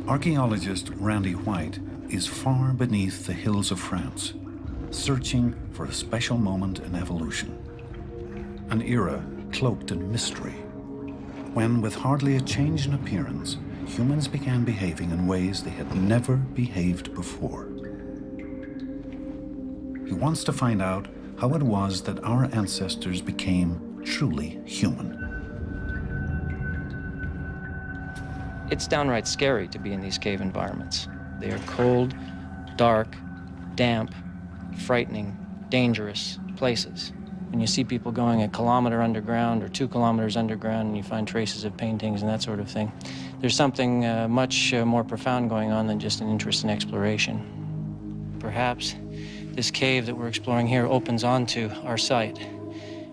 Archaeologist Randy White is far beneath the hills of France, searching for a special moment in evolution. An era cloaked in mystery, when with hardly a change in appearance, humans began behaving in ways they had never behaved before. He wants to find out how it was that our ancestors became truly human. It's downright scary to be in these cave environments. They are cold, dark, damp, frightening, dangerous places. When you see people going a kilometer underground or 2 kilometers underground and you find traces of paintings and that sort of thing, there's something much more profound going on than just an interest in exploration. Perhaps this cave that we're exploring here opens onto our site,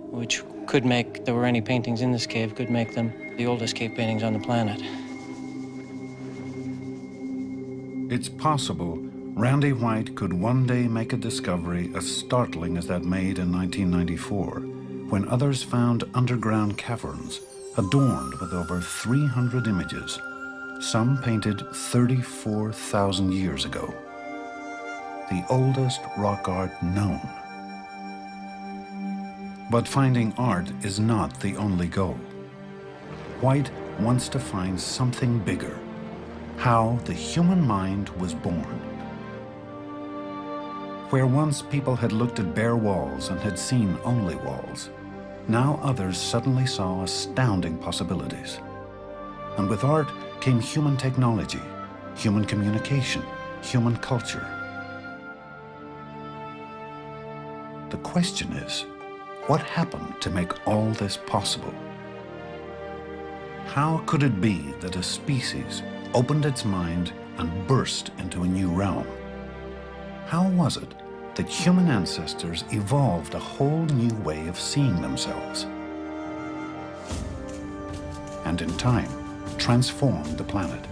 which could make, if there were any paintings in this cave, could make them the oldest cave paintings on the planet. It's possible Randy White could one day make a discovery as startling as that made in 1994, when others found underground caverns adorned with over 300 images, some painted 34,000 years ago. The oldest rock art known. But finding art is not the only goal. White wants to find something bigger. How the human mind was born. Where once people had looked at bare walls and had seen only walls, now others suddenly saw astounding possibilities. And with art came human technology, human communication, human culture. The question is, what happened to make all this possible? How could it be that a species opened its mind and burst into a new realm? How was it that human ancestors evolved a whole new way of seeing themselves? And in time, transformed the planet.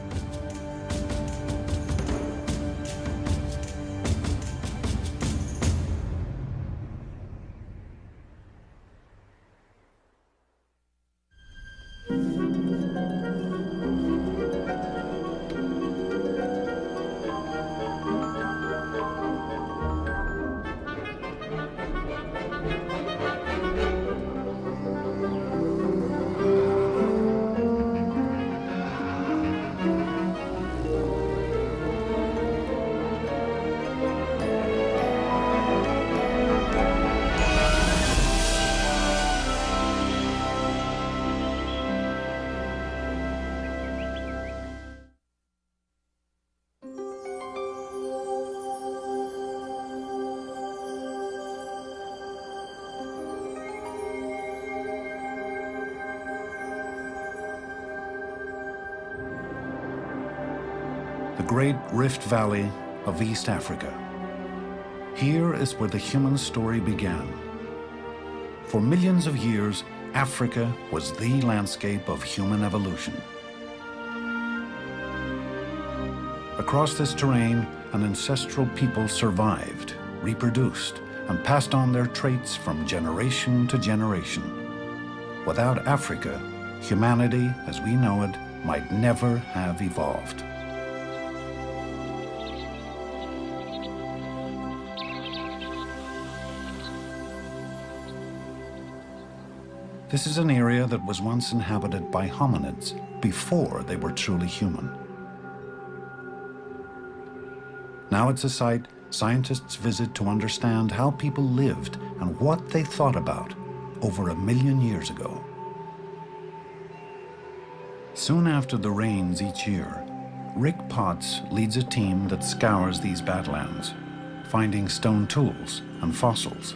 The Great Rift Valley of East Africa. Here is where the human story began. For millions of years, Africa was the landscape of human evolution. Across this terrain, an ancestral people survived, reproduced, and passed on their traits from generation to generation. Without Africa, humanity as we know it might never have evolved. This is an area that was once inhabited by hominids before they were truly human. Now it's a site scientists visit to understand how people lived and what they thought about over 1 million years ago. Soon after the rains each year, Rick Potts leads a team that scours these badlands, finding stone tools and fossils.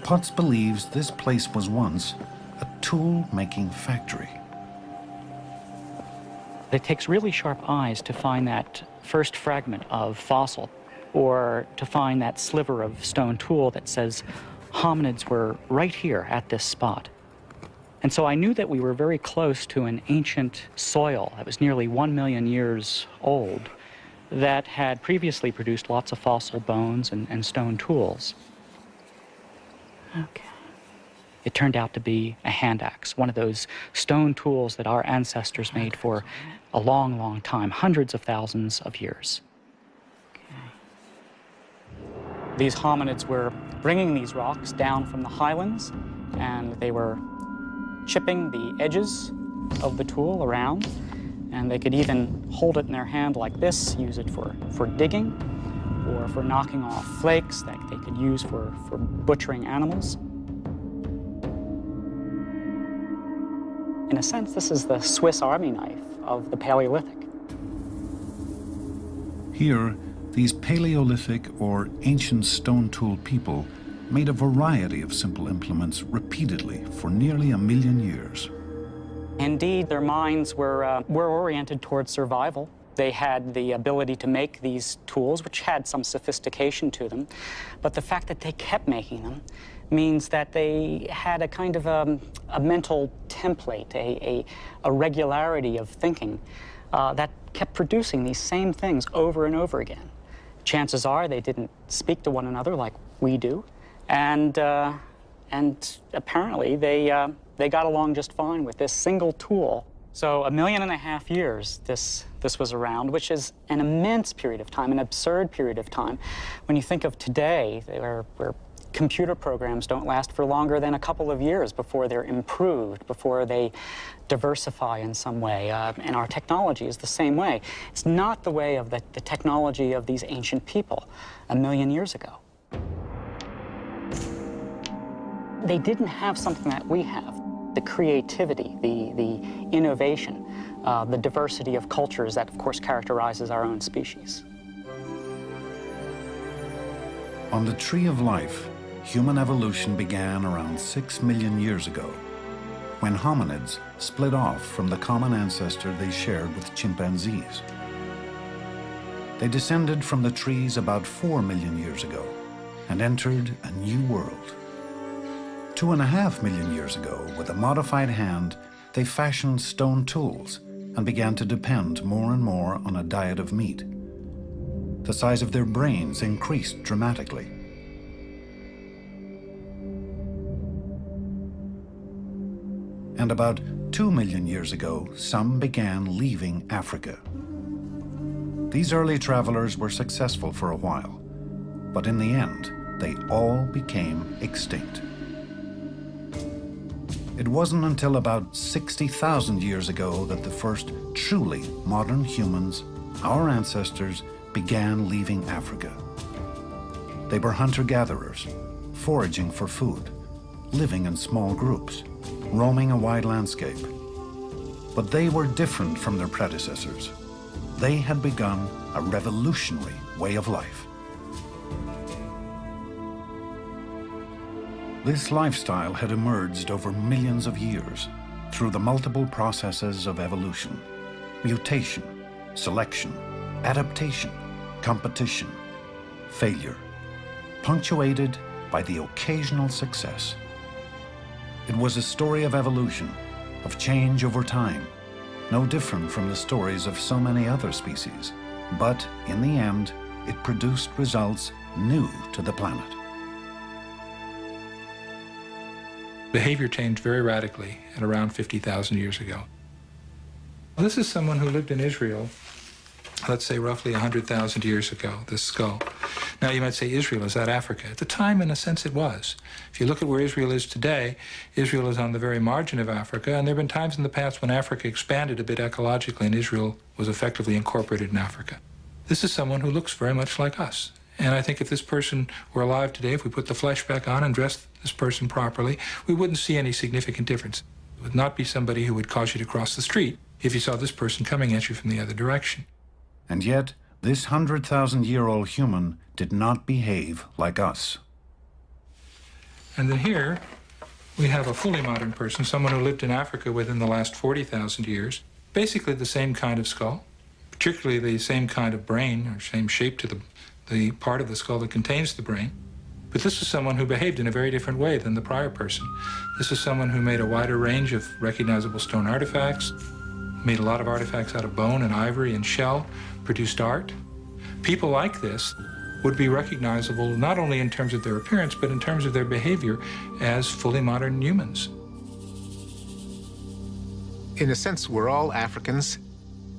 Potts believes this place was once a tool-making factory. It takes really sharp eyes to find that first fragment of fossil, or to find that sliver of stone tool that says hominids were right here at this spot. And so I knew that we were very close to an ancient soil that was nearly 1 million years old that had previously produced lots of fossil bones and stone tools. Okay. It turned out to be a hand axe, one of those stone tools that our ancestors made for a long, long time, hundreds of thousands of years. These hominids were bringing these rocks down from the highlands, and they were chipping the edges of the tool around, and they could even hold it in their hand like this, use it for digging, or for knocking off flakes that they could use for butchering animals. In a sense, this is the Swiss Army knife of the Paleolithic. Here, these Paleolithic or ancient stone tool people made a variety of simple implements repeatedly for nearly 1 million years. Indeed, their minds were oriented towards survival. They had the ability to make these tools, which had some sophistication to them, but the fact that they kept making them means that they had a kind of a mental template, a regularity of thinking that kept producing these same things over and over again. Chances are they didn't speak to one another like we do, and apparently they got along just fine with this single tool. So 1.5 million years this was around, which is an immense period of time, an absurd period of time. When you think of today, where computer programs don't last for longer than a couple of years before they're improved, before they diversify in some way, and our technology is the same way. It's not the way of the technology of these ancient people 1 million years ago. They didn't have something that we have. The creativity, the innovation, the diversity of cultures that, of course, characterizes our own species. On the Tree of Life, human evolution began around 6 million years ago, when hominids split off from the common ancestor they shared with chimpanzees. They descended from the trees about 4 million years ago and entered a new world. 2.5 million years ago, with a modified hand, they fashioned stone tools and began to depend more and more on a diet of meat. The size of their brains increased dramatically. And about 2 million years ago, some began leaving Africa. These early travelers were successful for a while, but in the end, they all became extinct. It wasn't until about 60,000 years ago that the first truly modern humans, our ancestors, began leaving Africa. They were hunter-gatherers, foraging for food, living in small groups, roaming a wide landscape. But they were different from their predecessors. They had begun a revolutionary way of life. This lifestyle had emerged over millions of years through the multiple processes of evolution: mutation, selection, adaptation, competition, failure, punctuated by the occasional success. It was a story of evolution, of change over time, no different from the stories of so many other species. But in the end, it produced results new to the planet. Behavior changed very radically at around 50,000 years ago. This is someone who lived in Israel, let's say roughly 100,000 years ago, this skull. Now you might say, Israel, is that Africa? At the time, in a sense, it was. If you look at where Israel is today, Israel is on the very margin of Africa, and there have been times in the past when Africa expanded a bit ecologically and Israel was effectively incorporated in Africa. This is someone who looks very much like us. And I think if this person were alive today, if we put the flesh back on and dressed this person properly, we wouldn't see any significant difference. It would not be somebody who would cause you to cross the street if you saw this person coming at you from the other direction. And yet, this 100,000-year-old human did not behave like us. And then here, we have a fully modern person, someone who lived in Africa within the last 40,000 years. Basically the same kind of skull, particularly the same kind of brain, or same shape to the part of the skull that contains the brain. But this is someone who behaved in a very different way than the prior person. This is someone who made a wider range of recognizable stone artifacts, made a lot of artifacts out of bone and ivory and shell, produced art. People like this would be recognizable not only in terms of their appearance, but in terms of their behavior as fully modern humans. In a sense, we're all Africans.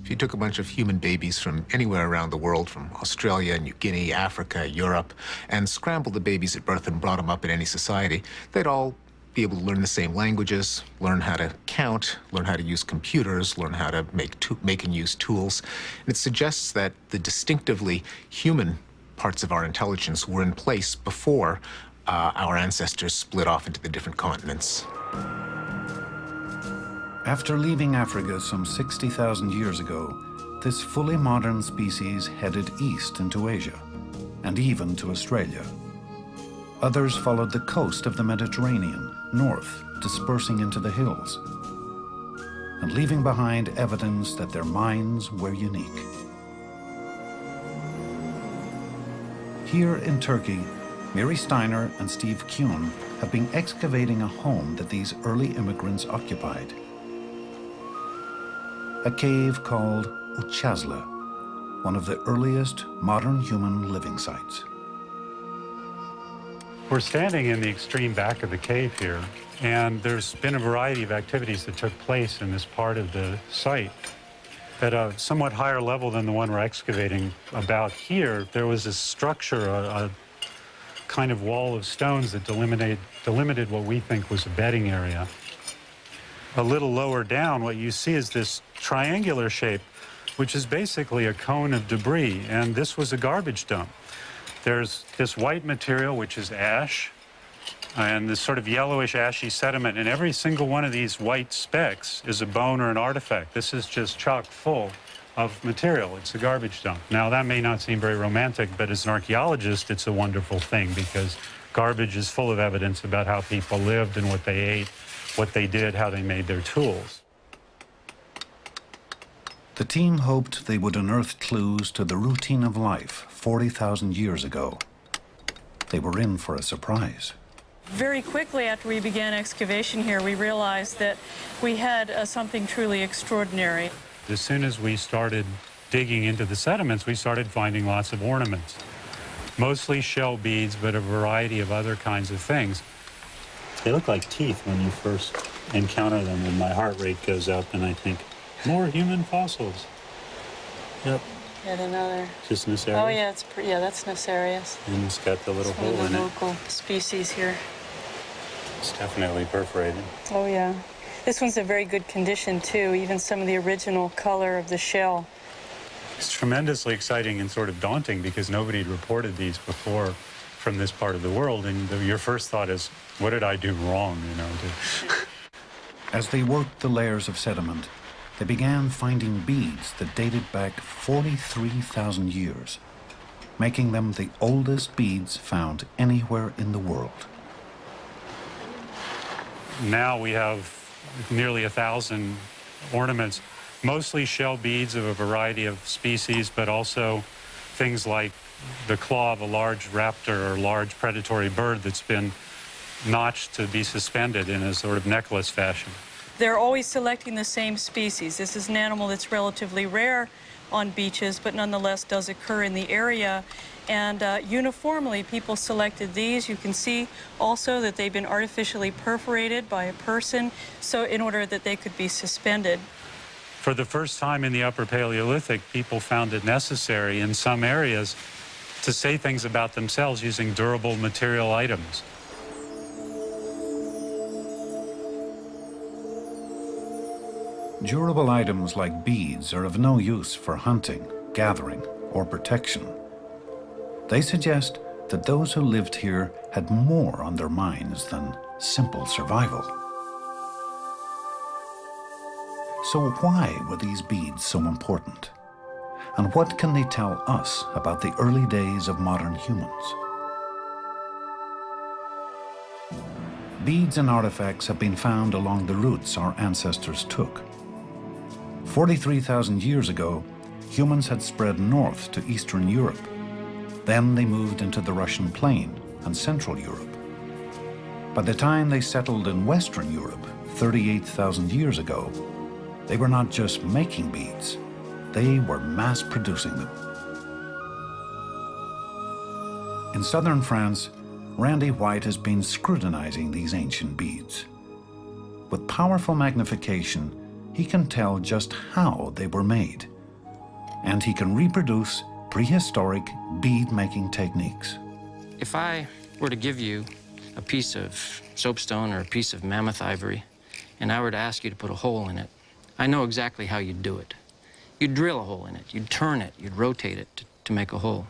If you took a bunch of human babies from anywhere around the world, from Australia, New Guinea, Africa, Europe, and scrambled the babies at birth and brought them up in any society, they'd all be able to learn the same languages, learn how to count, learn how to use computers, learn how to make and use tools. And it suggests that the distinctively human parts of our intelligence were in place before our ancestors split off into the different continents. After leaving Africa some 60,000 years ago, this fully modern species headed east into Asia, and even to Australia. Others followed the coast of the Mediterranean, north, dispersing into the hills, and leaving behind evidence that their minds were unique. Here in Turkey, Mary Steiner and Steve Kuhn have been excavating a home that these early immigrants occupied. A cave called Uchazla, one of the earliest modern human living sites. We're standing in the extreme back of the cave here, and there's been a variety of activities that took place in this part of the site. At a somewhat higher level than the one we're excavating about here, there was a structure, a kind of wall of stones that delimited what we think was a bedding area. A little lower down, what you see is this triangular shape, which is basically a cone of debris, and this was a garbage dump. There's this white material, which is ash, and this sort of yellowish ashy sediment, and every single one of these white specks is a bone or an artifact. This is just chock full of material. It's a garbage dump. Now, that may not seem very romantic, but as an archaeologist, it's a wonderful thing, because garbage is full of evidence about how people lived and what they ate, what they did, how they made their tools. The team hoped they would unearth clues to the routine of life 40,000 years ago. They were in for a surprise. Very quickly after we began excavation here, we realized that we had something truly extraordinary. As soon as we started digging into the sediments, we started finding lots of ornaments. Mostly shell beads, but a variety of other kinds of things. They look like teeth when you first encounter them, and my heart rate goes up, and I think, more human fossils. Yep. Yet another. Just Nassarius? Oh, yeah, yeah, that's Nassarius. And it's got the little hole in it. Local species here. It's definitely perforated. Oh, yeah. This one's in very good condition, too, even some of the original color of the shell. It's tremendously exciting and sort of daunting because nobody had reported these before from this part of the world, and your first thought is, what did I do wrong, you know? As they worked the layers of sediment, they began finding beads that dated back 43,000 years, making them the oldest beads found anywhere in the world. Now we have nearly 1,000 ornaments, mostly shell beads of a variety of species, but also things like the claw of a large raptor or large predatory bird that's been notched to be suspended in a sort of necklace fashion. They're always selecting the same species. This is an animal that's relatively rare on beaches, but nonetheless does occur in the area. And uniformly, people selected these. You can see also that they've been artificially perforated by a person, so in order that they could be suspended. For the first time in the Upper Paleolithic, people found it necessary in some areas to say things about themselves using durable material items. Durable items like beads are of no use for hunting, gathering, or protection. They suggest that those who lived here had more on their minds than simple survival. So why were these beads so important? And what can they tell us about the early days of modern humans? Beads and artifacts have been found along the routes our ancestors took. 43,000 years ago, humans had spread north to Eastern Europe. Then they moved into the Russian plain and Central Europe. By the time they settled in Western Europe, 38,000 years ago, they were not just making beads, they were mass-producing them. In southern France, Randy White has been scrutinizing these ancient beads. With powerful magnification, he can tell just how they were made, and he can reproduce prehistoric bead-making techniques. If I were to give you a piece of soapstone or a piece of mammoth ivory, and I were to ask you to put a hole in it, I know exactly how you'd do it. You'd drill a hole in it, you'd turn it, you'd rotate it to make a hole.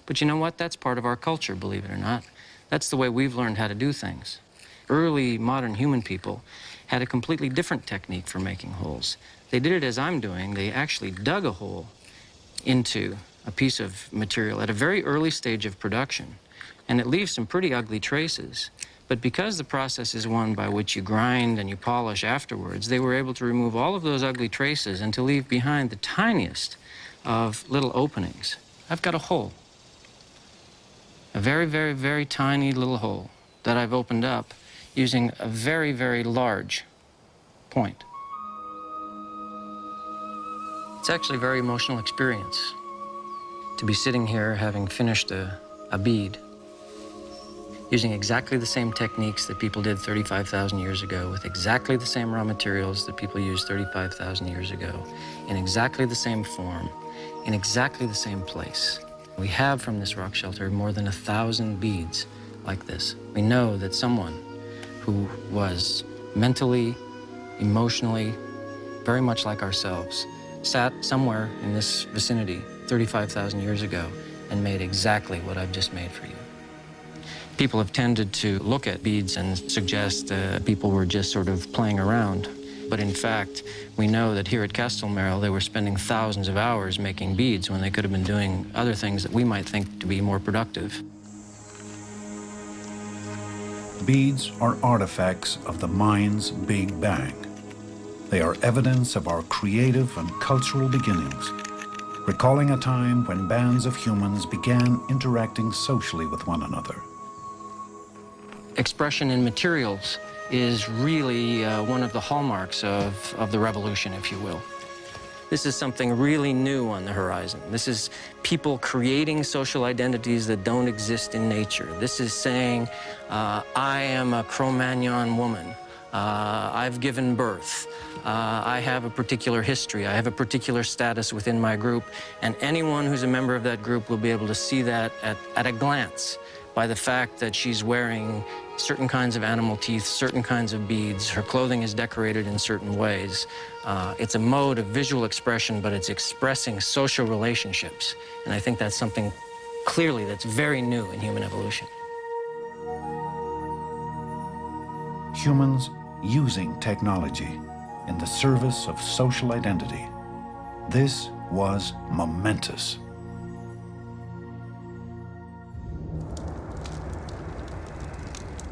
But you know what? That's part of our culture, believe it or not. That's the way we've learned how to do things. Early modern human people had a completely different technique for making holes. They did it as I'm doing. They actually dug a hole into a piece of material at a very early stage of production, and it leaves some pretty ugly traces. But because the process is one by which you grind and you polish afterwards, they were able to remove all of those ugly traces and to leave behind the tiniest of little openings. I've got a hole. A very, very, very tiny little hole that I've opened up using a very, very large point. It's actually a very emotional experience to be sitting here having finished a bead using exactly the same techniques that people did 35,000 years ago, with exactly the same raw materials that people used 35,000 years ago, in exactly the same form, in exactly the same place. We have from this rock shelter more than 1,000 beads like this. We know that someone who was mentally, emotionally, very much like ourselves, sat somewhere in this vicinity 35,000 years ago and made exactly what I've just made for you. People have tended to look at beads and suggest people were just sort of playing around. But in fact, we know that here at Castelmerle, they were spending thousands of hours making beads when they could have been doing other things that we might think to be more productive. Beads are artifacts of the mind's Big Bang. They are evidence of our creative and cultural beginnings, recalling a time when bands of humans began interacting socially with one another. Expression in materials is really one of the hallmarks of the revolution, if you will. This is something really new on the horizon. This is people creating social identities that don't exist in nature. This is saying, I am a Cro-Magnon woman. I've given birth. I have a particular history. I have a particular status within my group, and anyone who's a member of that group will be able to see that at a glance by the fact that she's wearing certain kinds of animal teeth, certain kinds of beads. Her clothing is decorated in certain ways. It's a mode of visual expression, but it's expressing social relationships. And I think that's something clearly that's very new in human evolution. Humans using technology in the service of social identity. This was momentous.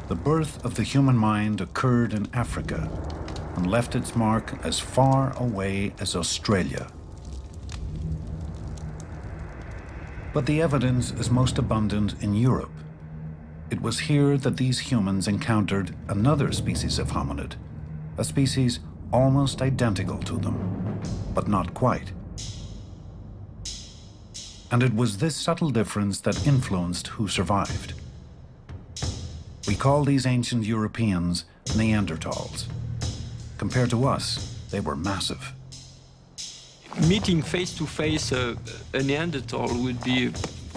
The birth of the human mind occurred in Africa and left its mark as far away as Australia. But the evidence is most abundant in Europe. It was here that these humans encountered another species of hominid, a species almost identical to them, but not quite. And it was this subtle difference that influenced who survived. We call these ancient Europeans Neanderthals. Compared to us, they were massive. Meeting face-to-face a Neanderthal would be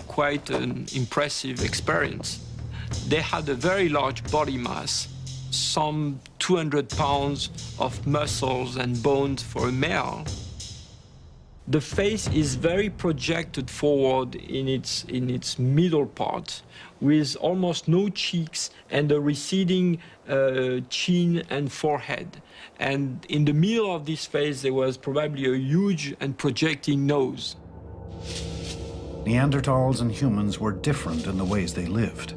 quite an impressive experience. They had a very large body mass, some 200 pounds of muscles and bones for a male. The face is very projected forward in its middle part, with almost no cheeks and a receding chin and forehead. And in the middle of this face, there was probably a huge and projecting nose. Neanderthals and humans were different in the ways they lived,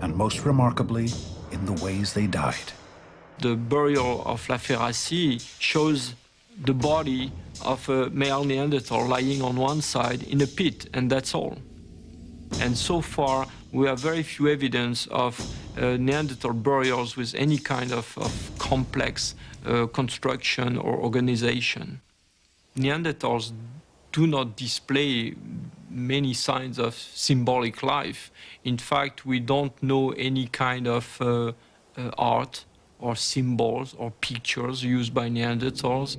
and most remarkably, in the ways they died. The burial of La Ferracie shows the body of a male Neanderthal lying on one side in a pit, and that's all. And so far, we have very few evidence of Neanderthal burials with any kind of complex construction or organization. Neanderthals do not display many signs of symbolic life. In fact, we don't know any kind of art or symbols or pictures used by Neanderthals.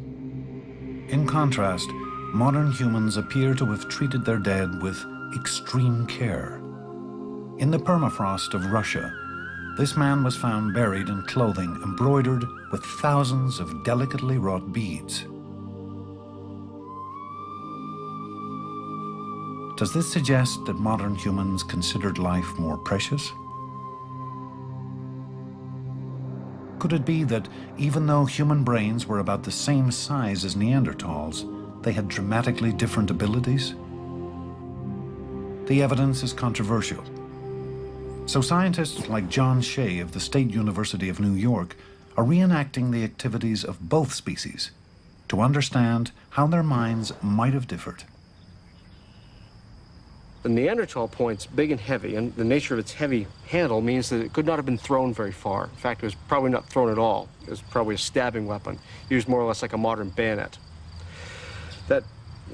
In contrast, modern humans appear to have treated their dead with extreme care. In the permafrost of Russia, this man was found buried in clothing embroidered with thousands of delicately wrought beads. Does this suggest that modern humans considered life more precious? Could it be that even though human brains were about the same size as Neanderthals, they had dramatically different abilities? The evidence is controversial. So scientists like John Shea of the State University of New York are reenacting the activities of both species to understand how their minds might have differed. The Neanderthal point's big and heavy, and the nature of its heavy handle means that it could not have been thrown very far. In fact, it was probably not thrown at all. It was probably a stabbing weapon, used more or less like a modern bayonet. That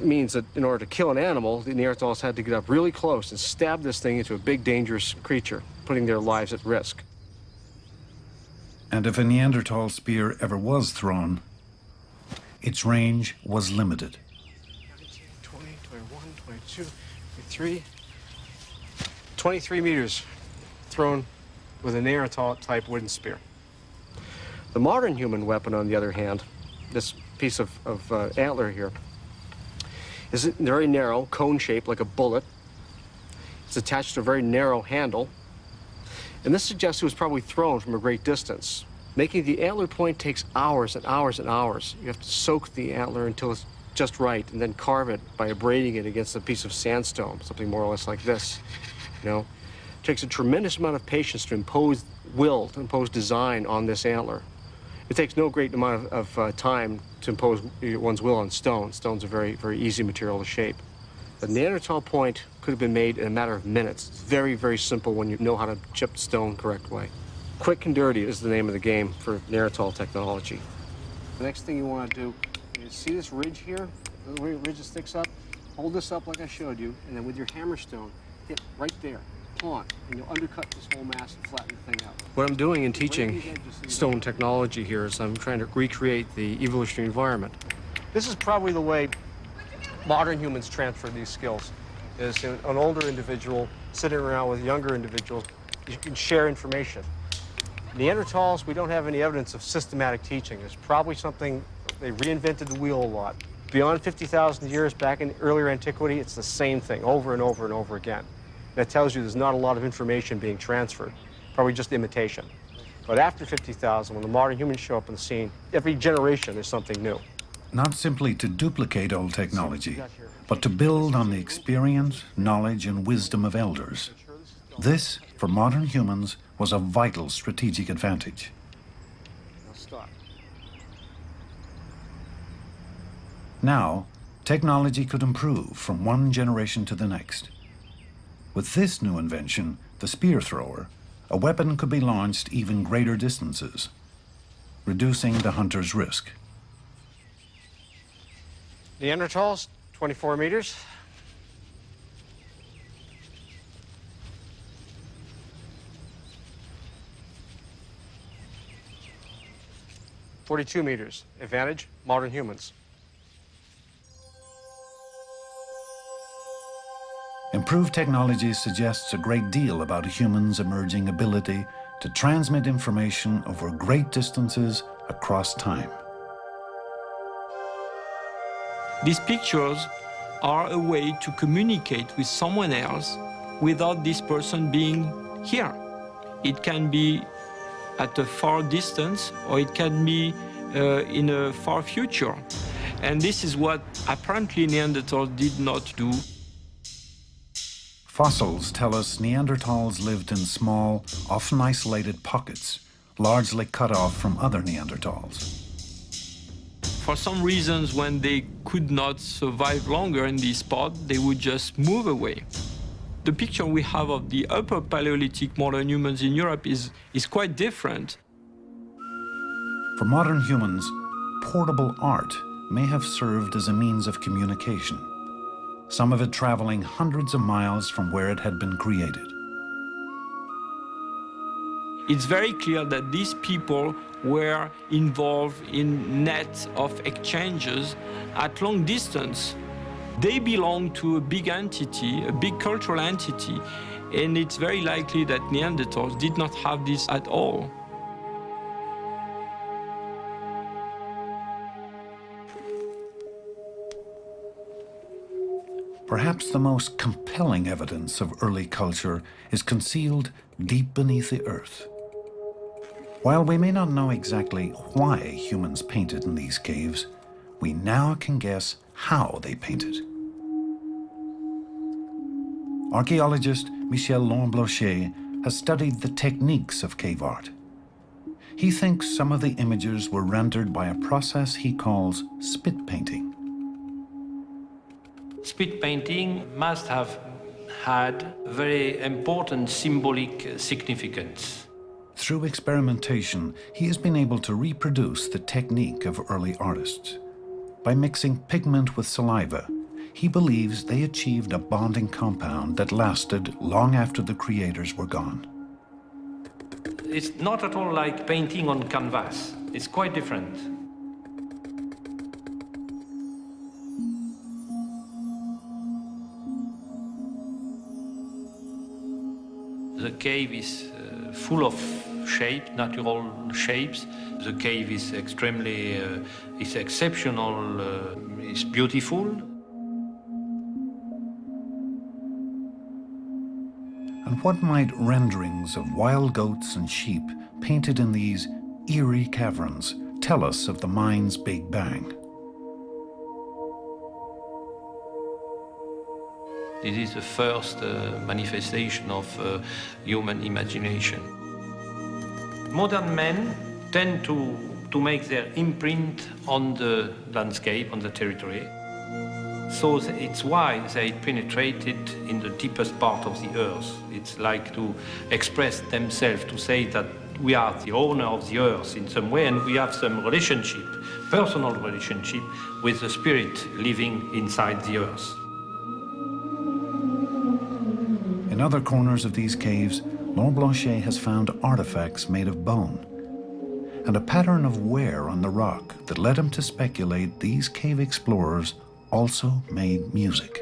means that in order to kill an animal, the Neanderthals had to get up really close and stab this thing into a big, dangerous creature, putting their lives at risk. And if a Neanderthal spear ever was thrown, its range was limited. 19, 20, 21, 22, 23, 23 meters thrown with a Neanderthal-type wooden spear. The modern human weapon, on the other hand, this piece of antler here, is very narrow, cone-shaped like a bullet. It's attached to a very narrow handle. And this suggests it was probably thrown from a great distance. Making the antler point takes hours and hours and hours. You have to soak the antler until it's just right and then carve it by abrading it against a piece of sandstone, something more or less like this. You know, it takes a tremendous amount of patience to impose will, to impose design on this antler. It takes no great amount of time to impose one's will on stone. Stone's a very, very easy material to shape. The Neanderthal point could have been made in a matter of minutes. It's very, very simple when you know how to chip stone the correct way. Quick and dirty is the name of the game for Neanderthal technology. The next thing you want to do is see this ridge here, the way the ridge sticks up? Hold this up like I showed you, and then with your hammerstone, hit right there, pawn, and you'll undercut this whole mass and flatten the thing out. What I'm doing in teaching stone technology here is I'm trying to recreate the evolutionary environment. This is probably the way modern humans transfer these skills, is an older individual sitting around with younger individuals. You can share information. Neanderthals, we don't have any evidence of systematic teaching. It's probably something, they reinvented the wheel a lot. Beyond 50,000 years back in earlier antiquity, it's the same thing over and over and over again. That tells you there's not a lot of information being transferred, probably just imitation. But after 50,000, when the modern humans show up on the scene, every generation there's something new. Not simply to duplicate old technology, but to build on the experience, knowledge, and wisdom of elders. This, for modern humans, was a vital strategic advantage. Now, technology could improve from one generation to the next. With this new invention, the spear thrower, a weapon could be launched even greater distances, reducing the hunter's risk. Neanderthals, 24 meters. .42 meters. Advantage, modern humans. Improved technology suggests a great deal about a human's emerging ability to transmit information over great distances across time. These pictures are a way to communicate with someone else without this person being here. It can be at a far distance, or it can be in a far future. And this is what apparently Neanderthals did not do. Fossils tell us Neanderthals lived in small, often isolated pockets, largely cut off from other Neanderthals. For some reasons, when they could not survive longer in this spot, they would just move away. The picture we have of the upper Paleolithic modern humans in Europe is quite different. For modern humans, portable art may have served as a means of communication. some of it traveling hundreds of miles from where it had been created. It's very clear that these people were involved in nets of exchanges at long distance. They belong to a big entity, a big cultural entity, and it's very likely that Neanderthals did not have this at all. Perhaps the most compelling evidence of early culture is concealed deep beneath the earth. While we may not know exactly why humans painted in these caves, we now can guess how they painted. Archaeologist Michel Lemblauchet has studied the techniques of cave art. He thinks some of the images were rendered by a process he calls spit painting. Spit painting must have had very important symbolic significance. Through experimentation, he has been able to reproduce the technique of early artists. By mixing pigment with saliva, he believes they achieved a bonding compound that lasted long after the creators were gone. It's not at all like painting on canvas. It's quite different. The cave is full of shape, natural shapes. The cave is extremely, it's exceptional, it's beautiful. And what might renderings of wild goats and sheep painted in these eerie caverns tell us of the mind's Big Bang? This is the first manifestation of human imagination. Modern men tend to make their imprint on the landscape, on the territory. So it's why they penetrated in the deepest part of the earth. It's like to express themselves, to say that we are the owner of the earth in some way, and we have some relationship, personal relationship, with the spirit living inside the earth. In other corners of these caves, Lemblauchet has found artifacts made of bone and a pattern of wear on the rock that led him to speculate these cave explorers also made music.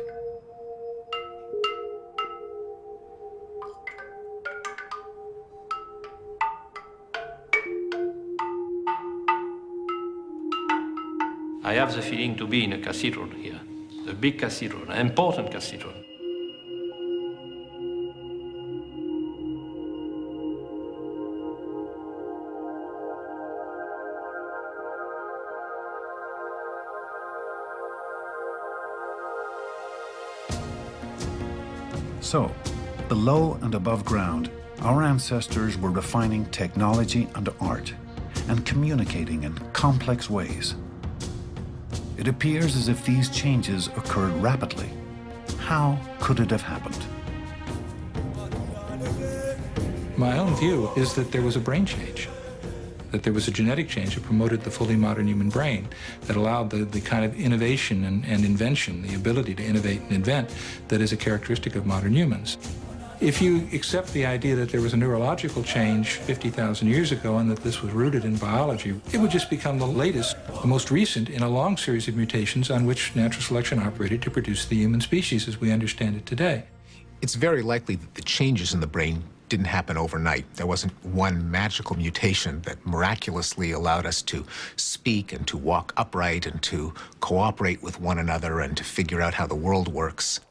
I have the feeling to be in a cathedral here, a big cathedral, an important cathedral. So, below and above ground, our ancestors were refining technology and art and communicating in complex ways. It appears as if these changes occurred rapidly. How could it have happened? My own view is that there was a brain change, that there was a genetic change that promoted the fully modern human brain, that allowed the kind of innovation and invention, the ability to innovate and invent that is a characteristic of modern humans. If you accept the idea that there was a neurological change 50,000 years ago and that this was rooted in biology, it would just become the latest, the most recent in a long series of mutations on which natural selection operated to produce the human species as we understand it today. It's very likely that the changes in the brain didn't happen overnight. There wasn't one magical mutation that miraculously allowed us to speak and to walk upright and to cooperate with one another and to figure out how the world works.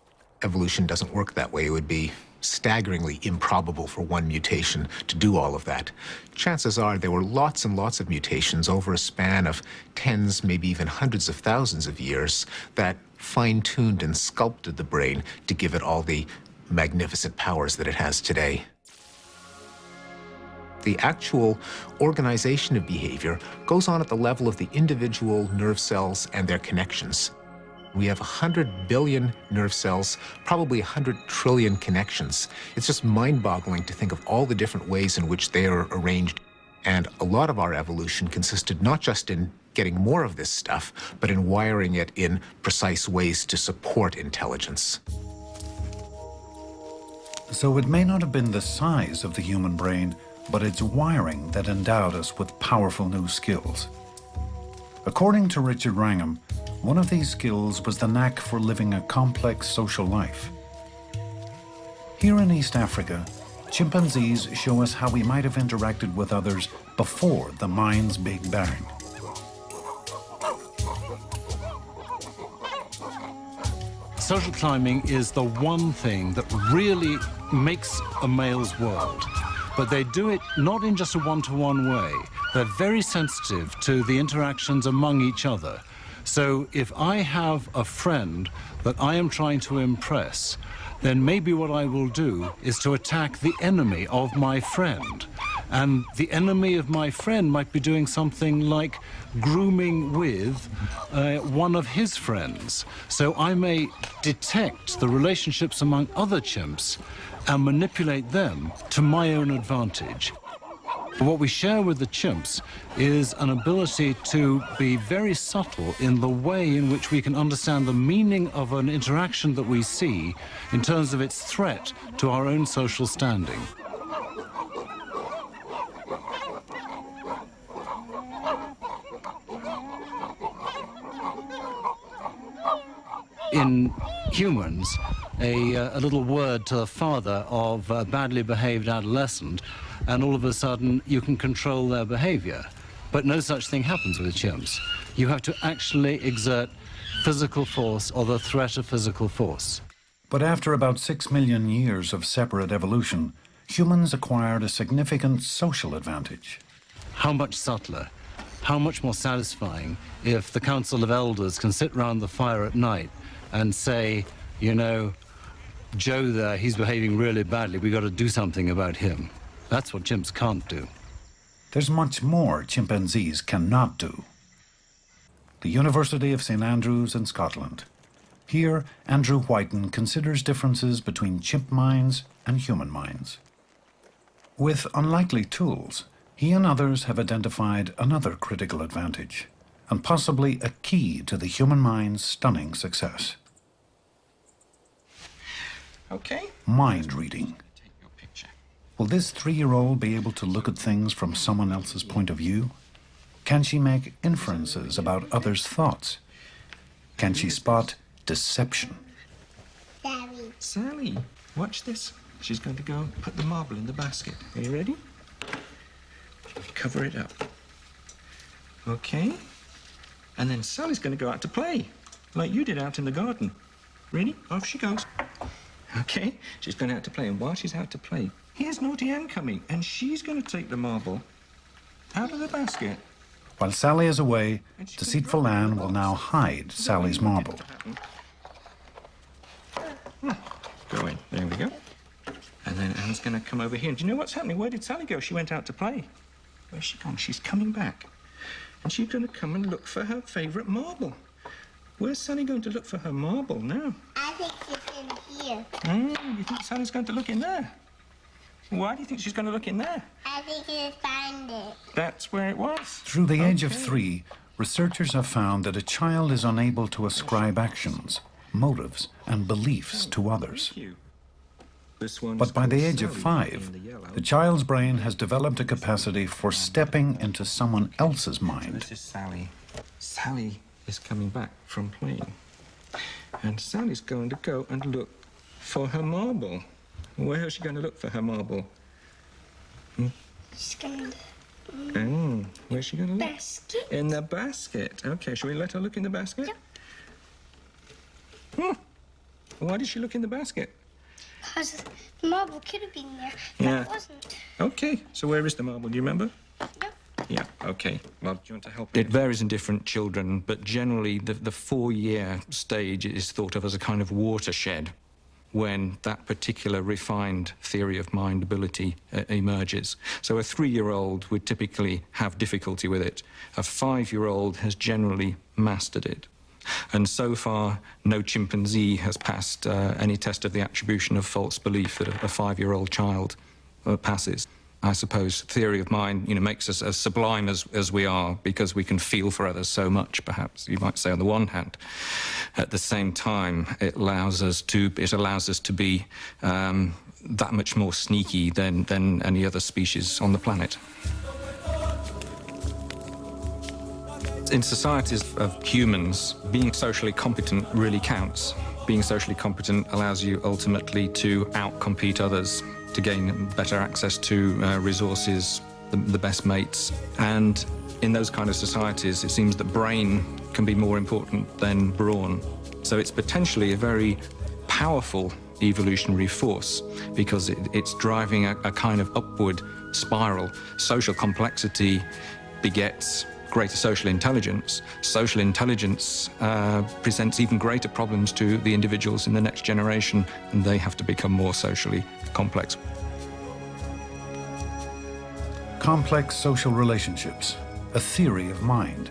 Evolution doesn't work that way. It would be staggeringly improbable for one mutation to do all of that. Chances are there were lots and lots of mutations over a span of tens, maybe even hundreds of thousands of years that fine-tuned and sculpted the brain to give it all the magnificent powers that it has today. The actual organization of behavior goes on at the level of the individual nerve cells and their connections. We have 100 billion nerve cells, probably 100 trillion connections. It's just mind-boggling to think of all the different ways in which they are arranged. And a lot of our evolution consisted not just in getting more of this stuff, but in wiring it in precise ways to support intelligence. So it may not have been the size of the human brain, but its wiring that endowed us with powerful new skills. According to Richard Wrangham, one of these skills was the knack for living a complex social life. Here in East Africa, chimpanzees show us how we might have interacted with others before the mind's Big Bang. Social climbing is the one thing that really makes a male's world. But they do it not in just a one-to-one way. They're very sensitive to the interactions among each other. So if I have a friend that I am trying to impress, then maybe what I will do is to attack the enemy of my friend. And the enemy of my friend might be doing something like grooming with one of his friends. So I may detect the relationships among other chimps and manipulate them to my own advantage. What we share with the chimps is an ability to be very subtle in the way in which we can understand the meaning of an interaction that we see in terms of its threat to our own social standing. In humans, a little word to the father of a badly behaved adolescent, and all of a sudden you can control their behavior. But no such thing happens with chimps. You have to actually exert physical force or the threat of physical force. But after about 6 million years of separate evolution, humans acquired a significant social advantage. How much subtler, how much more satisfying if the Council of Elders can sit round the fire at night and say, you know, Joe there, he's behaving really badly, we got to do something about him. That's what chimps can't do. There's much more chimpanzees cannot do. The University of St Andrews in Scotland. Here, Andrew Whiten considers differences between chimp minds and human minds. With unlikely tools, he and others have identified another critical advantage, and possibly a key to the human mind's stunning success. Okay. Mind reading. Take your picture. Will this 3-year-old be able to look at things from someone else's point of view? Can she make inferences about others' thoughts? Can she spot deception? Daddy. Sally, watch this. She's going to go and put the marble in the basket. Are you ready? Cover it up. Okay. And then Sally's going to go out to play, like you did out in the garden. Ready? Off she goes. Okay, she's going out to play, and while she's out to play, here's Naughty Ann coming, and she's going to take the marble out of the basket. While Sally is away, deceitful Anne will now hide Sally's marble. Go in. There we go. And then Anne's going to come over here. And do you know what's happening? Where did Sally go? She went out to play. Where's she gone? She's coming back. And she's going to come and look for her favourite marble. Where's Sally going to look for her marble now? I think it's in here. You think Sally's going to look in there? Why do you think she's going to look in there? I think it's find it. That's where it was. Through the age of 3, researchers have found that a child is unable to ascribe actions, motives, and beliefs to others. But by the age of 5, the child's brain has developed a capacity for stepping into someone else's mind. This is Sally. Sally is coming back from playing. And Sally's going to go and look for her marble. Where is she going to look for her marble? She's going to... where's she going to look? Basket. In the basket. Okay, shall we let her look in the basket? Yeah. Why did she look in the basket? Because the marble could have been there, but it wasn't. Okay, so where is the marble? Do you remember? No. Yeah, okay. Well, do you want to help? It varies in different children, but generally the 4-year stage is thought of as a kind of watershed when that particular refined theory of mind ability emerges. So a 3-year-old would typically have difficulty with it. A 5-year-old has generally mastered it. And so far, no chimpanzee has passed any test of the attribution of false belief that a 5-year-old child passes. I suppose, theory of mind, makes us as sublime as we are because we can feel for others so much, perhaps, you might say, on the one hand. At the same time, it allows us to be that much more sneaky than any other species on the planet. In societies of humans, being socially competent really counts. Being socially competent allows you ultimately to outcompete others, to gain better access to resources, the best mates. And in those kind of societies, it seems that brain can be more important than brawn. So it's potentially a very powerful evolutionary force because it's driving a kind of upward spiral. Social complexity begets greater social intelligence. Social intelligence presents even greater problems to the individuals in the next generation, and they have to become more socially complex. Complex social relationships, a theory of mind.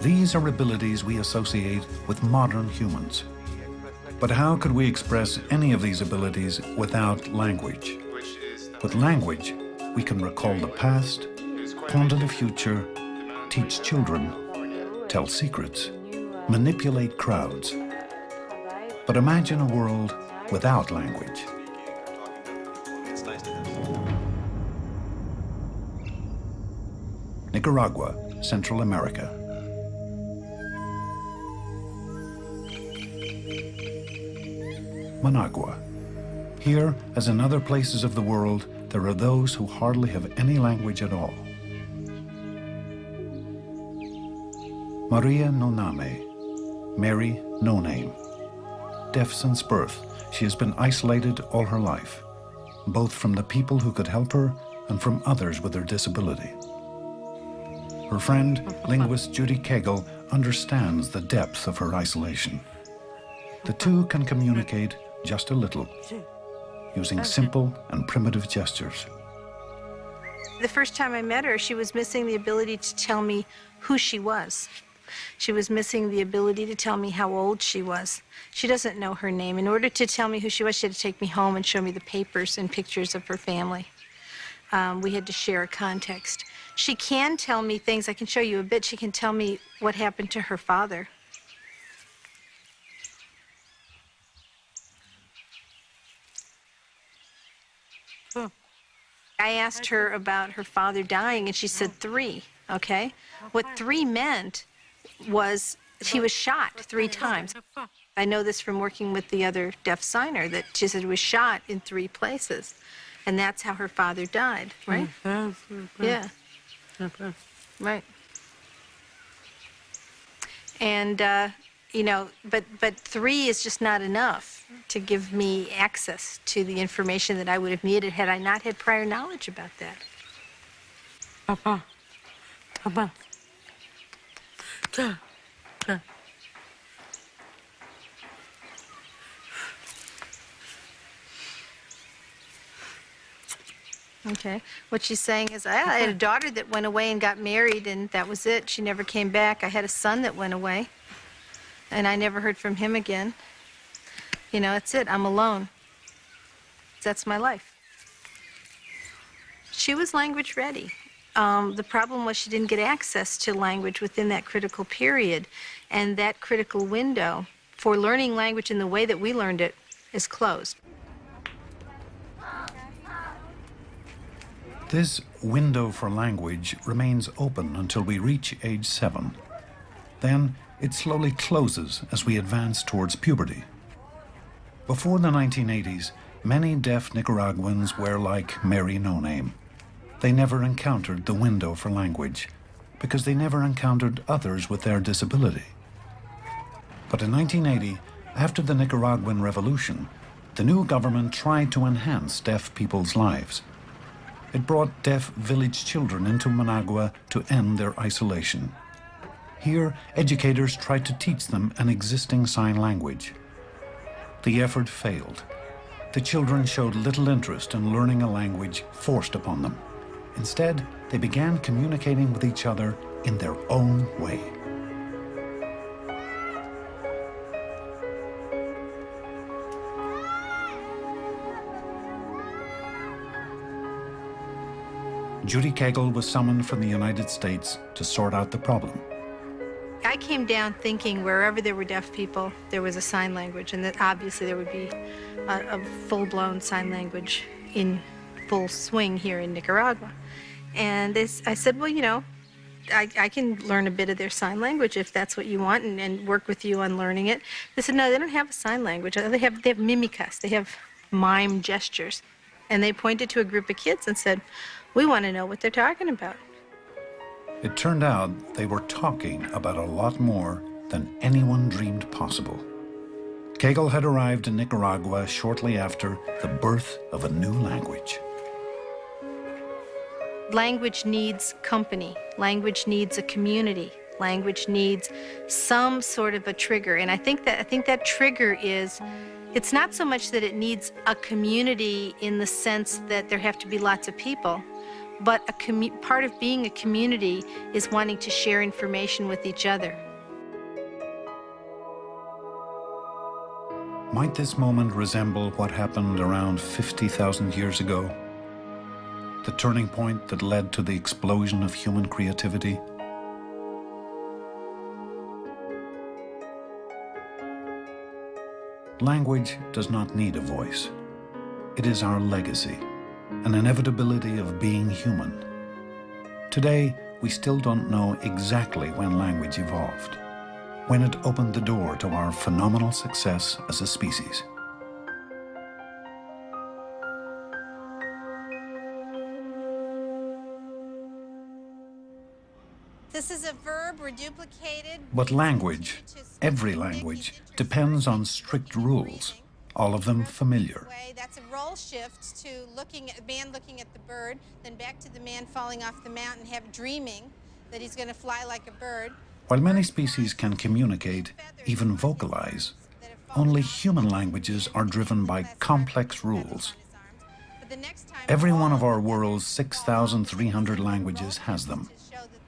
These are abilities we associate with modern humans. But how could we express any of these abilities without language? With language, we can recall the past, ponder the future, teach children, tell secrets, manipulate crowds. But imagine a world without language. Nicaragua, Central America. Managua. Here, as in other places of the world, there are those who hardly have any language at all. Maria Noname, Mary No Name. Deaf since birth, she has been isolated all her life, both from the people who could help her and from others with her disability. Her friend, linguist Judy Kegel, understands the depth of her isolation. The two can communicate just a little, using simple and primitive gestures. The first time I met her, she was missing the ability to tell me who she was. She was missing the ability to tell me how old she was. She doesn't know her name. In order to tell me who she was, she had to take me home and show me the papers and pictures of her family. We had to share a context. She can tell me things. I can show you a bit. She can tell me what happened to her father. I asked her about her father dying, and she said 3, okay? What 3 meant was he was shot 3 times. I know this from working with the other deaf signer, that she said he was shot in 3 places. And that's how her father died, right? Yeah. Right. And, but 3 is just not enough to give me access to the information that I would have needed had I not had prior knowledge about that. Papa. Okay. What she's saying is, I had a daughter that went away and got married, and that was it. She never came back. I had a son that went away, and I never heard from him again. That's it. I'm alone. That's my life. She was language ready. The problem was she didn't get access to language within that critical period, and that critical window for learning language in the way that we learned it is closed. This window for language remains open until we reach age 7. Then it slowly closes as we advance towards puberty. Before the 1980s, many deaf Nicaraguans were like Mary No Name. They never encountered the window for language because they never encountered others with their disability. But in 1980, after the Nicaraguan Revolution, the new government tried to enhance deaf people's lives. It brought deaf village children into Managua to end their isolation. Here, educators tried to teach them an existing sign language. The effort failed. The children showed little interest in learning a language forced upon them. Instead, they began communicating with each other in their own way. Judy Cagle was summoned from the United States to sort out the problem. I came down thinking wherever there were deaf people, there was a sign language, and that obviously there would be a full-blown sign language in full swing here in Nicaragua. And I said, well, you know, I can learn a bit of their sign language if that's what you want, and work with you on learning it. They said, no, they don't have a sign language. They have mimicas. They have mime gestures. And they pointed to a group of kids and said, we want to know what they're talking about. It turned out they were talking about a lot more than anyone dreamed possible. Cagle had arrived in Nicaragua shortly after the birth of a new language. Language needs company. Language needs a community. Language needs some sort of a trigger. And I think that trigger is, it's not so much that it needs a community in the sense that there have to be lots of people, but part of being a community is wanting to share information with each other. Might this moment resemble what happened around 50,000 years ago? The turning point that led to the explosion of human creativity? Language does not need a voice. It is our legacy, an inevitability of being human. Today, we still don't know exactly when language evolved, when it opened the door to our phenomenal success as a species. This is a verb reduplicated. But language, every language, depends on strict rules, all of them familiar. That's a role shift to man looking at the bird, then back to the man falling off the mountain, dreaming that he's going to fly like a bird. While many species can communicate, even vocalize, only human languages are driven by complex rules. Every one of our world's 6,300 languages has them.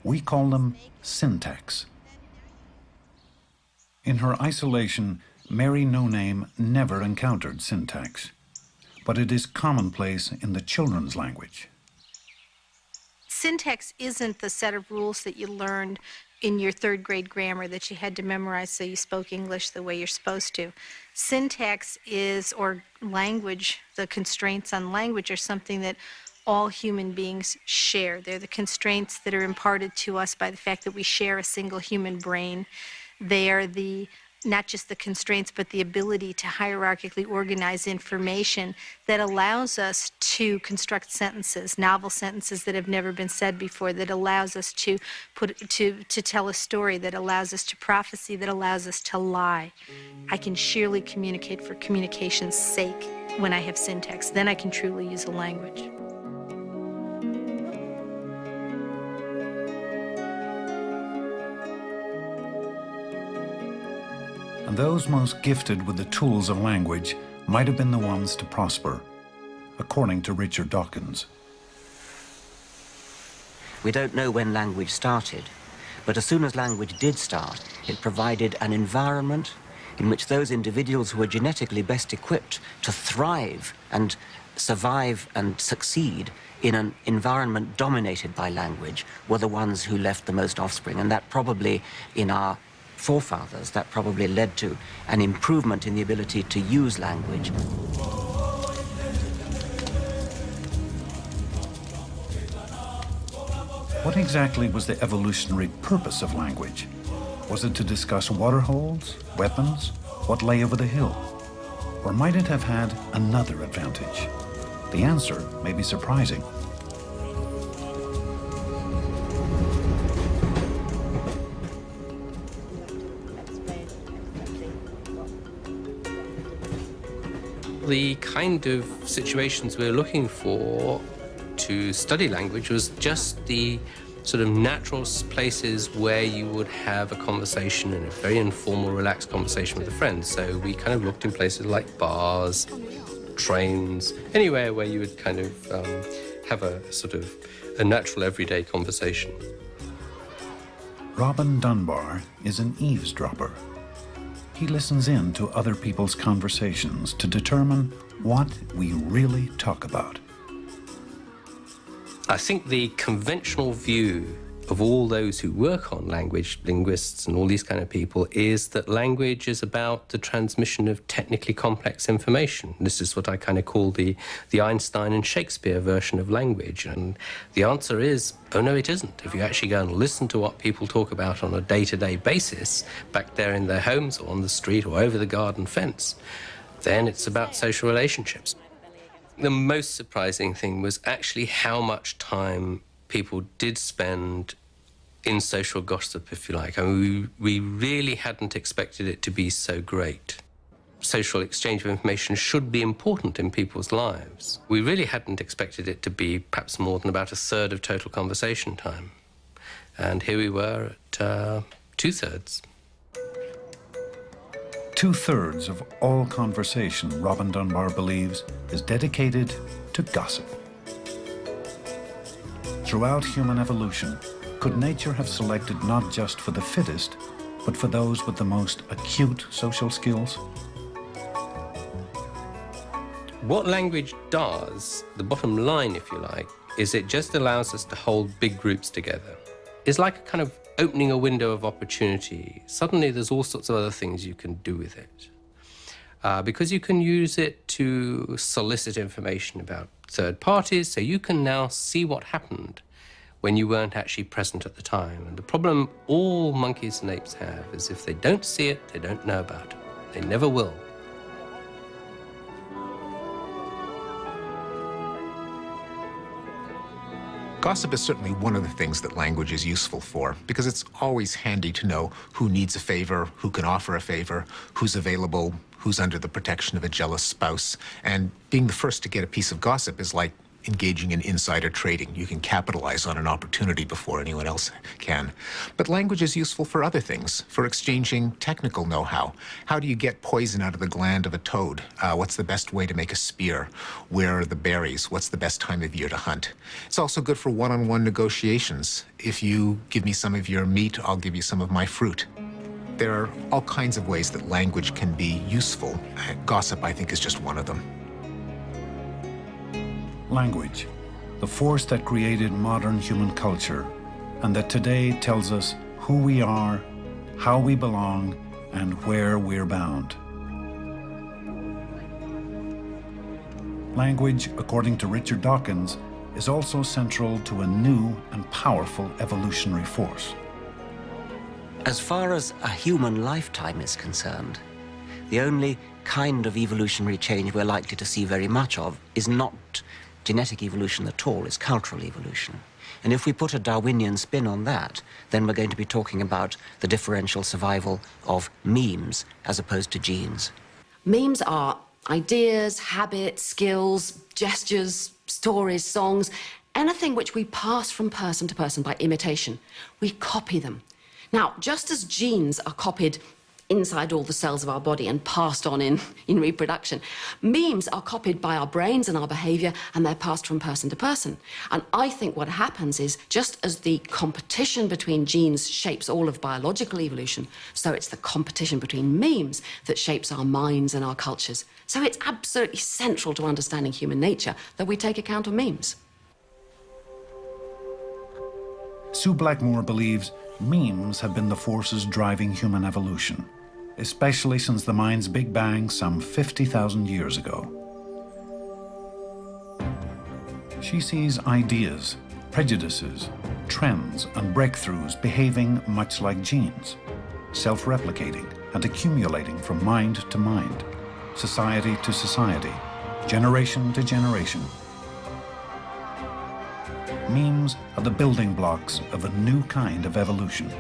We call them syntax. In her isolation, Mary No Name never encountered syntax, but it is commonplace in the children's language. Syntax isn't the set of rules that you learned in your third grade grammar that you had to memorize so you spoke English the way you're supposed to. Syntax is, or language, the constraints on language are something that all human beings share. They're the constraints that are imparted to us by the fact that we share a single human brain. They are not just the constraints, but the ability to hierarchically organize information that allows us to construct sentences, novel sentences that have never been said before, that allows us to tell a story, that allows us to prophesy, that allows us to lie. I can surely communicate for communication's sake when I have syntax. Then I can truly use a language. And those most gifted with the tools of language might have been the ones to prosper, according to Richard Dawkins. We don't know when language started, but as soon as language did start, it provided an environment in which those individuals who were genetically best equipped to thrive and survive and succeed in an environment dominated by language were the ones who left the most offspring. And that probably, in our forefathers, that probably led to an improvement in the ability to use language. What exactly was the evolutionary purpose of language? Was it to discuss water holes, weapons, what lay over the hill? Or might it have had another advantage? The answer may be surprising. The kind of situations we're looking for to study language was just the sort of natural places where you would have a conversation, and a very informal, relaxed conversation with a friend. So we kind of looked in places like bars, trains, anywhere where you would kind of have a sort of a natural everyday conversation. Robin Dunbar is an eavesdropper. He listens in to other people's conversations to determine what we really talk about. I think the conventional view of all those who work on language, linguists and all these kind of people, is that language is about the transmission of technically complex information. This is what I kind of call the Einstein and Shakespeare version of language. And the answer is, oh no, it isn't. If you actually go and listen to what people talk about on a day-to-day basis, back there in their homes or on the street or over the garden fence, then it's about social relationships. The most surprising thing was actually how much time people did spend in social gossip, if you like. I mean, we really hadn't expected it to be so great. Social exchange of information should be important in people's lives. We really hadn't expected it to be perhaps more than about a third of total conversation time. And here we were at two-thirds. Two-thirds of all conversation, Robin Dunbar believes, is dedicated to gossip. Throughout human evolution, could nature have selected not just for the fittest, but for those with the most acute social skills? What language does, the bottom line, if you like, is it just allows us to hold big groups together. It's like a kind of opening a window of opportunity. Suddenly there's all sorts of other things you can do with it. Because you can use it to solicit information about third parties, so you can now see what happened when you weren't actually present at the time. And the problem all monkeys and apes have is if they don't see it, they don't know about it. They never will. Gossip is certainly one of the things that language is useful for, because it's always handy to know who needs a favor, who can offer a favor, who's available, who's under the protection of a jealous spouse. And being the first to get a piece of gossip is like engaging in insider trading. You can capitalize on an opportunity before anyone else can. But language is useful for other things, for exchanging technical know-how. How do you get poison out of the gland of a toad? What's the best way to make a spear? Where are the berries? What's the best time of year to hunt? It's also good for one-on-one negotiations. If you give me some of your meat, I'll give you some of my fruit. There are all kinds of ways that language can be useful. Gossip, I think, is just one of them. Language, the force that created modern human culture, and that today tells us who we are, how we belong, and where we're bound. Language, according to Richard Dawkins, is also central to a new and powerful evolutionary force. As far as a human lifetime is concerned, the only kind of evolutionary change we're likely to see very much of is not genetic evolution at all, it's cultural evolution. And if we put a Darwinian spin on that, then we're going to be talking about the differential survival of memes as opposed to genes. Memes are ideas, habits, skills, gestures, stories, songs, anything which we pass from person to person by imitation. We copy them. Now, just as genes are copied inside all the cells of our body and passed on in reproduction, memes are copied by our brains and our behavior, and they're passed from person to person. And I think what happens is, just as the competition between genes shapes all of biological evolution, so it's the competition between memes that shapes our minds and our cultures. So it's absolutely central to understanding human nature that we take account of memes. Sue Blackmore believes memes have been the forces driving human evolution, especially since the mind's Big Bang some 50,000 years ago. She sees ideas, prejudices, trends, and breakthroughs behaving much like genes, self-replicating and accumulating from mind to mind, society to society, generation to generation. Memes are the building blocks of a new kind of evolution.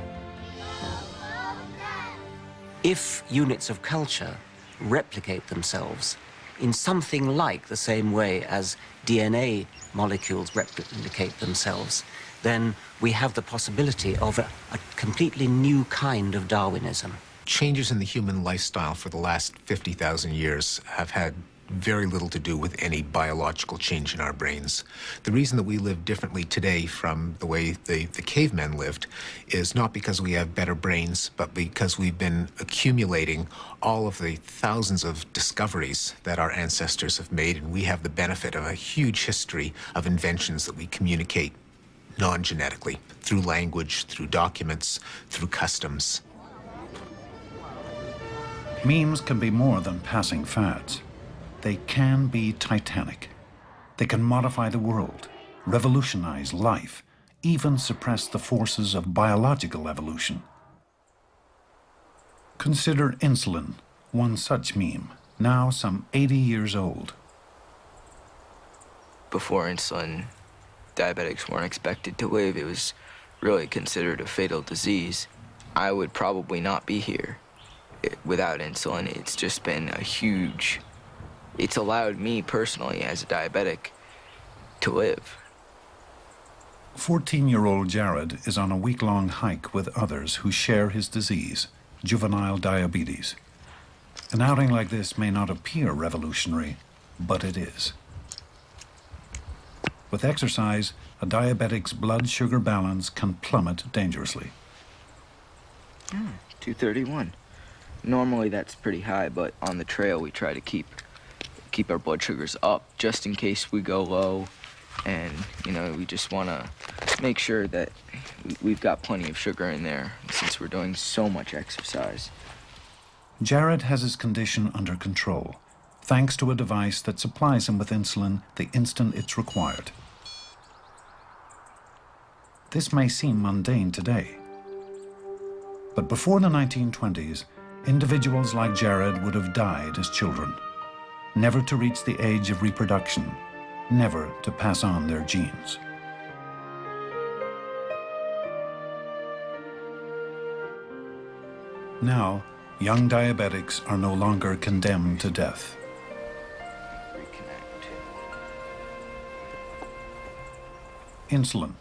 If units of culture replicate themselves in something like the same way as DNA molecules replicate themselves, then we have the possibility of a completely new kind of Darwinism. Changes in the human lifestyle for the last 50,000 years have had very little to do with any biological change in our brains. The reason that we live differently today from the way the cavemen lived is not because we have better brains, but because we've been accumulating all of the thousands of discoveries that our ancestors have made, and we have the benefit of a huge history of inventions that we communicate non-genetically, through language, through documents, through customs. Memes can be more than passing fads. They can be titanic. They can modify the world, revolutionize life, even suppress the forces of biological evolution. Consider insulin, one such meme, now some 80 years old. Before insulin, diabetics weren't expected to live. It was really considered a fatal disease. I would probably not be here without insulin. It's just been a huge... It's allowed me personally, as a diabetic, to live. 14-year-old Jared is on a week-long hike with others who share his disease, juvenile diabetes. An outing like this may not appear revolutionary, but it is. With exercise, a diabetic's blood sugar balance can plummet dangerously. 231. Normally that's pretty high, but on the trail we try to keep our blood sugars up just in case we go low, and we just want to make sure that we've got plenty of sugar in there since we're doing so much exercise. Jared has his condition under control, thanks to a device that supplies him with insulin the instant it's required. This may seem mundane today, but before the 1920s, individuals like Jared would have died as children, never to reach the age of reproduction, never to pass on their genes. Now, young diabetics are no longer condemned to death. Insulin,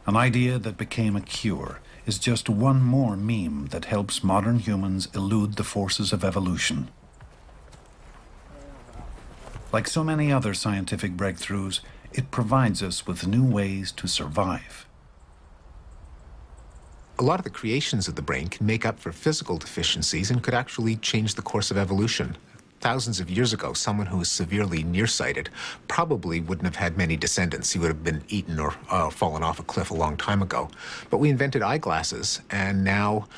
an idea that became a cure, is just one more meme that helps modern humans elude the forces of evolution. Like so many other scientific breakthroughs, it provides us with new ways to survive. A lot of the creations of the brain can make up for physical deficiencies and could actually change the course of evolution. Thousands of years ago, someone who was severely nearsighted probably wouldn't have had many descendants. He would have been eaten or fallen off a cliff a long time ago. But we invented eyeglasses, and now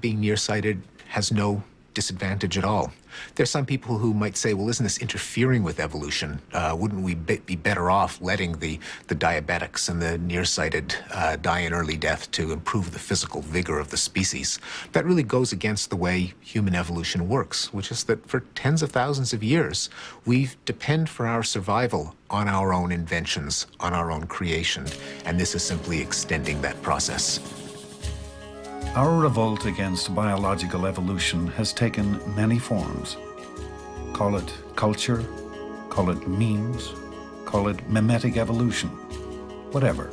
being nearsighted has no disadvantage at all. There's some people who might say, well, isn't this interfering with evolution? Wouldn't we be better off letting the diabetics and the nearsighted die an early death to improve the physical vigor of the species? That really goes against the way human evolution works, which is that for tens of thousands of years, we depend for our survival on our own inventions, on our own creation, and this is simply extending that process. Our revolt against biological evolution has taken many forms. Call it culture, call it memes, call it mimetic evolution, whatever.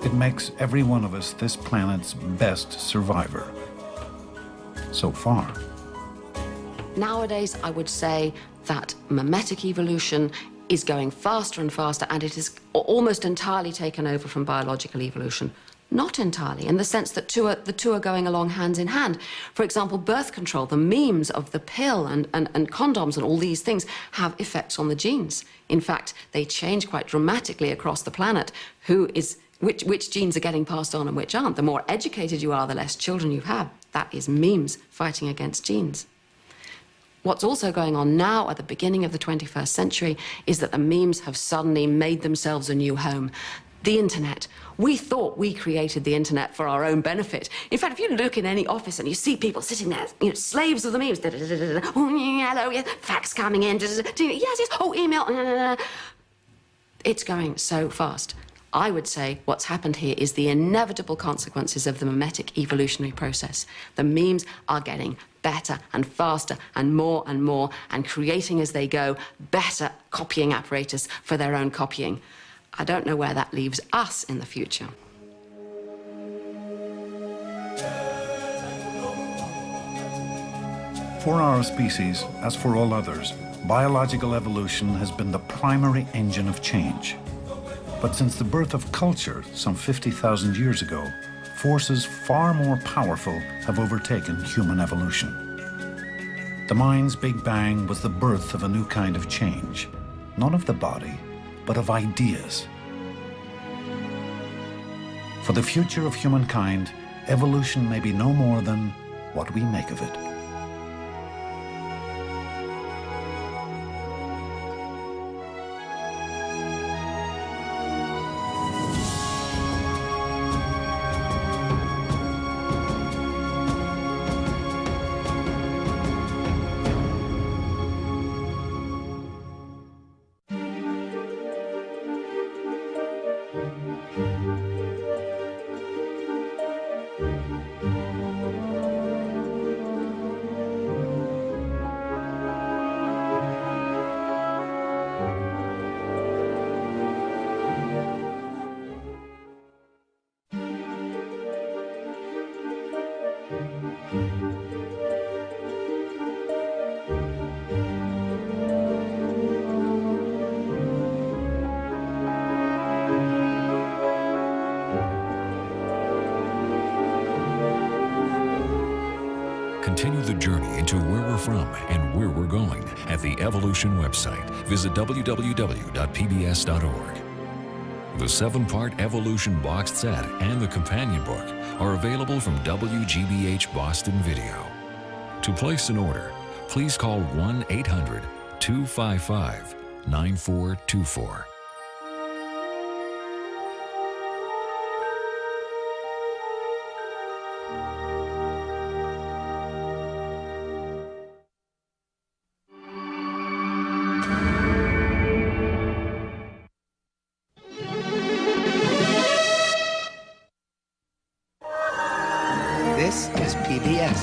It makes every one of us this planet's best survivor. So far. Nowadays, I would say that mimetic evolution is going faster and faster, and it is almost entirely taken over from biological evolution. Not entirely, in the sense that the two are going along hand in hand. For example, birth control, the memes of the pill and condoms and all these things have effects on the genes. In fact, they change quite dramatically across the planet which genes are getting passed on and which aren't. The more educated you are, the less children you have. That is memes fighting against genes. What's also going on now at the beginning of the 21st century is that the memes have suddenly made themselves a new home. The internet. We thought we created the internet for our own benefit. In fact, if you look in any office and you see people sitting there, slaves of the memes, oh, hello, yes, fax coming in, yes, yes, oh, email, it's going so fast. I would say what's happened here is the inevitable consequences of the mimetic evolutionary process. The memes are getting better and faster and more and creating as they go better copying apparatus for their own copying. I don't know where that leaves us in the future. For our species, as for all others, biological evolution has been the primary engine of change. But since the birth of culture some 50,000 years ago, forces far more powerful have overtaken human evolution. The mind's Big Bang was the birth of a new kind of change, not of the body, but of ideas. For the future of humankind, evolution may be no more than what we make of it. Continue the journey into where we're from and where we're going at the Evolution website. Visit www.pbs.org. The 7-part Evolution boxed set and the companion book are available from WGBH Boston Video. To place an order, please call 1-800-255-9424. This is PBS.